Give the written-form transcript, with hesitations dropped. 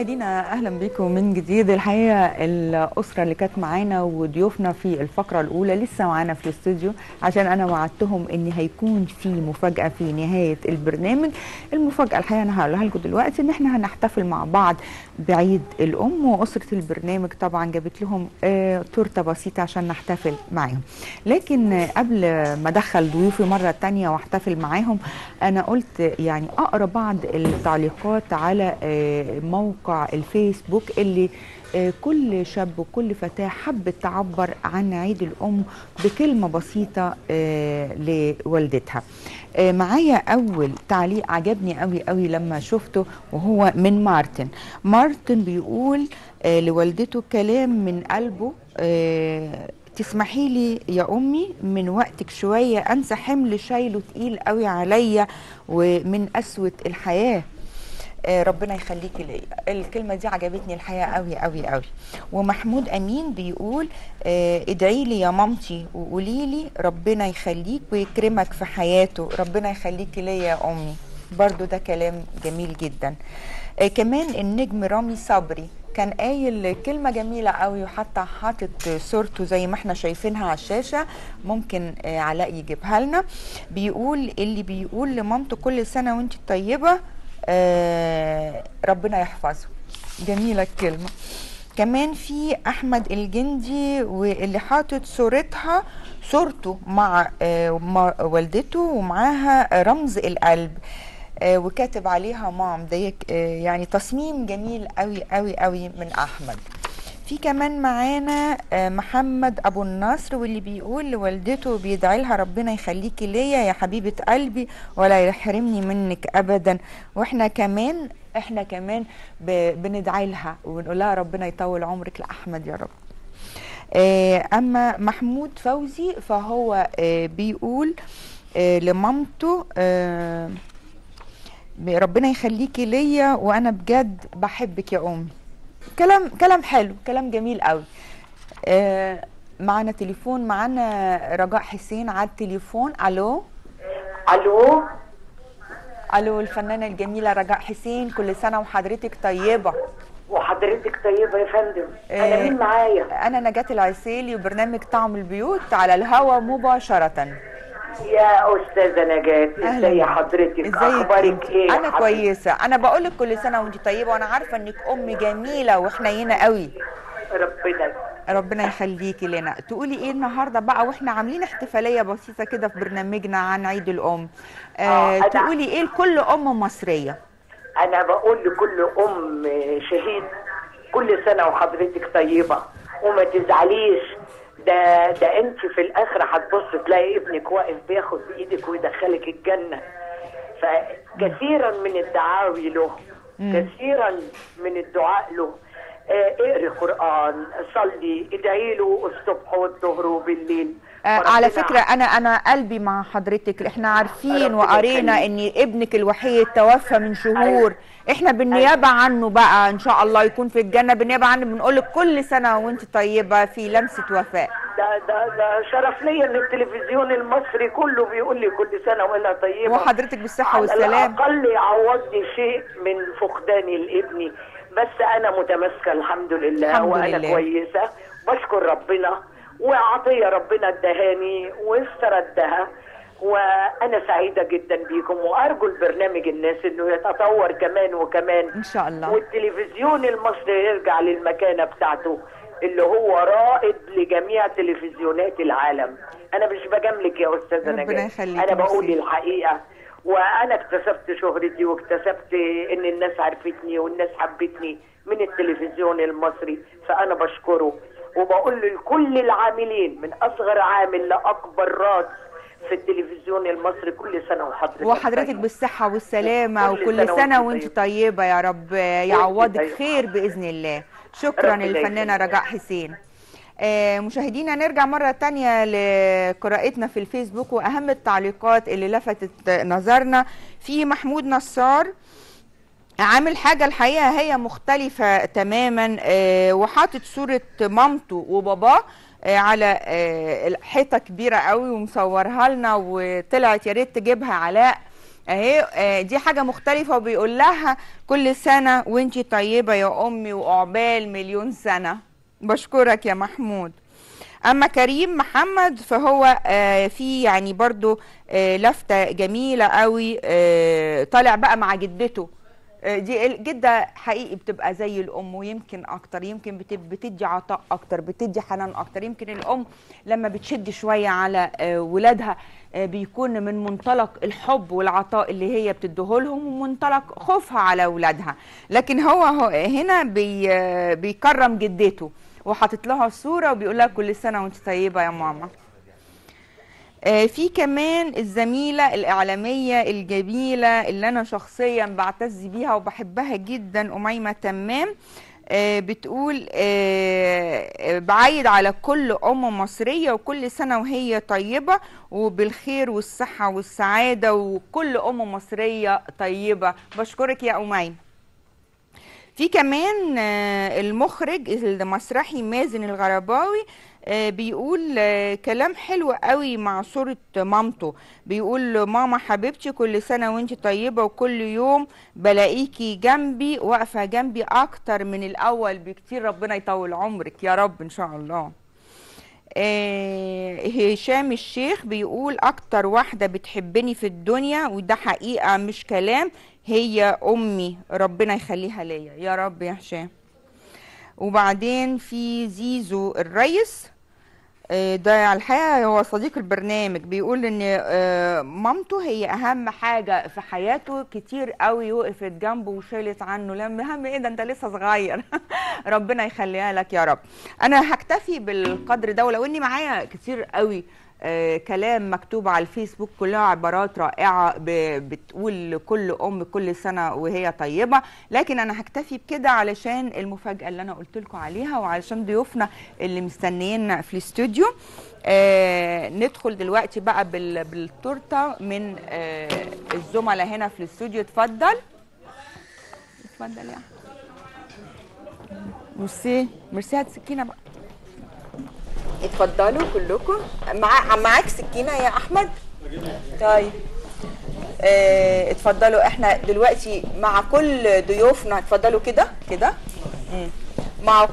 مشاهدينا اهلا بكم من جديد. الحقيقه الاسره اللي كانت معانا وضيوفنا في الفقره الاولى لسه معانا في الاستوديو، عشان انا وعدتهم ان هيكون في مفاجاه في نهايه البرنامج. المفاجاه الحقيقه انا هقولها لكم دلوقتي، ان احنا هنحتفل مع بعض بعيد الام، واسره البرنامج طبعا جابت لهم تورته بسيطه عشان نحتفل معاهم. لكن قبل ما ادخل ضيوفي مره تانية واحتفل معاهم، انا قلت يعني اقرا بعض التعليقات على موقع الفيسبوك اللي كل شاب وكل فتاة حبت تعبر عن عيد الأم بكلمة بسيطة لوالدتها. معايا أول تعليق عجبني قوي قوي لما شفته، وهو من مارتن بيقول لوالدته كلام من قلبه: تسمحي لي يا أمي من وقتك شوية أنسى حمل شايله تقيل قوي عليا ومن قسوة الحياة. ربنا يخليكي ليا. الكلمه دي عجبتني الحقيقه قوي قوي قوي. ومحمود امين بيقول ادعي لي يا مامتي وقولي لي ربنا يخليك ويكرمك في حياته. ربنا يخليكي ليا يا امي. برضو ده كلام جميل جدا. كمان النجم رامي صبري كان قايل كلمة جميلة قوي، وحتى حاطط صورته زي ما احنا شايفينها على الشاشة، ممكن علاء يجيبها لنا. بيقول اللي بيقول لمامته كل سنة وانت طيبة ربنا يحفظه. جميلة الكلمة. كمان في أحمد الجندي واللي حاطط صورته مع والدته ومعاها رمز القلب وكاتب عليها مام. ده يعني تصميم جميل قوي قوي قوي من أحمد. في كمان معانا محمد ابو النصر واللي بيقول لوالدته بيدعي لها ربنا يخليكي ليا يا حبيبه قلبي ولا يحرمني منك ابدا. واحنا كمان بندعي لها وبنقول لها ربنا يطول عمرك لاحمد يا رب. اما محمود فوزي فهو بيقول لمامته ربنا يخليكي ليا وانا بجد بحبك يا امي. كلام حلو، كلام جميل قوي. معنا تليفون، معنا رجاء حسين على التليفون. الو الفنانه الجميله رجاء حسين، كل سنه وحضرتك طيبه. وحضرتك طيبه يا فندم. انا مين معايا؟ انا نجاة العسيلي وبرنامج طعم البيوت على الهوا مباشره. يا استاذه نجاة، ازي حضرتك؟ اخبارك ايه؟ انا كويسه. انا بقول لك كل سنه وانت طيبه، وانا عارفه انك ام جميله وحنينه قوي. ربنا يخليكي لنا. تقولي ايه النهارده بقى واحنا عاملين احتفاليه بسيطه كده في برنامجنا عن عيد الام؟ تقولي ايه لكل ام مصريه؟ انا بقول لكل ام شهيد كل سنه وحضرتك طيبه، وما تزعليش. ده انت في الاخر هتبص تلاقي ابنك واقف بياخد بايدك ويدخلك الجنه. فكثيرا من الدعاوي له، كثيرا من الدعاء له. اقري قران، صلي، ادعي له الصبح والظهر وبالليل. على فكره انا قلبي مع حضرتك. احنا عارفين وقرينا ان ابنك الوحيد توفى من شهور. احنا بالنيابه عنه بقى ان شاء الله يكون في الجنه. بالنيابه عنه بنقول لك كل سنه وانت طيبه في لمسه وفاه. ده شرف ليا ان التلفزيون المصري كله بيقول لي كل سنه وانا طيبه، وحضرتك بالصحه والسلام. على الاقل يعوضني شيء من فقداني لابني. بس انا متماسكه الحمد لله وانا كويسه، بشكر ربنا، وعطيه ربنا ادهاني واستردها. وانا سعيده جدا بيكم، وارجو البرنامج الناس انه يتطور كمان وكمان ان شاء الله، والتلفزيون المصري يرجع للمكانه بتاعته اللي هو رائد لجميع تلفزيونات العالم. انا مش بجاملك يا استاذه نجاة، انا بقول الحقيقه. وانا اكتسبت شهرتي واكتسبت ان الناس عرفتني والناس حبتني من التلفزيون المصري، فانا بشكره. وبقول لكل العاملين من اصغر عامل لاكبر راس في التلفزيون المصري كل سنه وحضرتك بالصحه والسلامه، وكل سنه وانت طيبه يا رب يعوضك خير باذن الله. شكرا للفنانه رجاء حسين. مشاهدينا نرجع مرة تانية لقراءتنا في الفيسبوك وأهم التعليقات اللي لفتت نظرنا. في محمود نصار عامل حاجة الحقيقة هي مختلفة تماما، وحاطط صورة مامته وباباه على حيطة كبيرة قوي ومصورها لنا، وطلعت يا ريت تجيبها علاء اهي دي حاجه مختلفه، وبيقول لها كل سنه وانتي طيبه يا امي وعقبال مليون سنه. بشكرك يا محمود. اما كريم محمد فهو في يعني برضو لفتة جميلة قوي، طالع بقى مع جدته. دي الجدة حقيقي بتبقى زي الام ويمكن اكتر، يمكن بتدي عطاء اكتر، بتدي حنان اكتر. يمكن الام لما بتشد شوية على ولادها بيكون من منطلق الحب والعطاء اللي هي بتديهولهم ومنطلق خوفها على ولادها، لكن هو هنا بيكرم جدته وحاطط لها الصوره وبيقول لها كل سنه وانت طيبه يا ماما. في كمان الزميله الاعلاميه الجميله اللي انا شخصيا بعتز بيها وبحبها جدا، أميمة تمام، بتقول بعيد على كل ام مصريه وكل سنه وهي طيبه وبالخير والصحه والسعاده، وكل ام مصريه طيبه. بشكرك يا أميمة. في كمان المخرج المسرحي مازن الغرباوي بيقول كلام حلو قوي مع صورة مامته. بيقول ماما حبيبتي كل سنة وانت طيبة وكل يوم بلاقيكي جنبي واقفة جنبي اكتر من الاول بكتير، ربنا يطول عمرك يا رب ان شاء الله. هشام الشيخ بيقول اكتر واحدة بتحبني في الدنيا وده حقيقة مش كلام، هي امي، ربنا يخليها ليا يا رب يا هشام. وبعدين في زيزو الريس، ده على الحقيقه هو صديق البرنامج، بيقول ان مامته هي اهم حاجه في حياته، كتير قوي وقفت جنبه وشالت عنه، لما اهم ايه ده انت لسه صغير. ربنا يخليها لك يا رب. انا هكتفي بالقدر ده، ولو اني معايا كتير قوي كلام مكتوب على الفيسبوك كلها عبارات رائعة بتقول لكل أم كل سنة وهي طيبة، لكن أنا هكتفي بكده علشان المفاجأة اللي أنا قلت لكم عليها وعلشان ضيوفنا اللي مستنيين في الاستوديو. ندخل دلوقتي بقى بالتورته من الزملاء هنا في الاستوديو. اتفضل اتفضل يا ميرسي ميرسي. هات سكينة بقى. اتفضلوا كلكم. معاك سكينه يا احمد؟ طيب اتفضلوا. احنا دلوقتي مع كل ضيوفنا اتفضلوا كده كده مع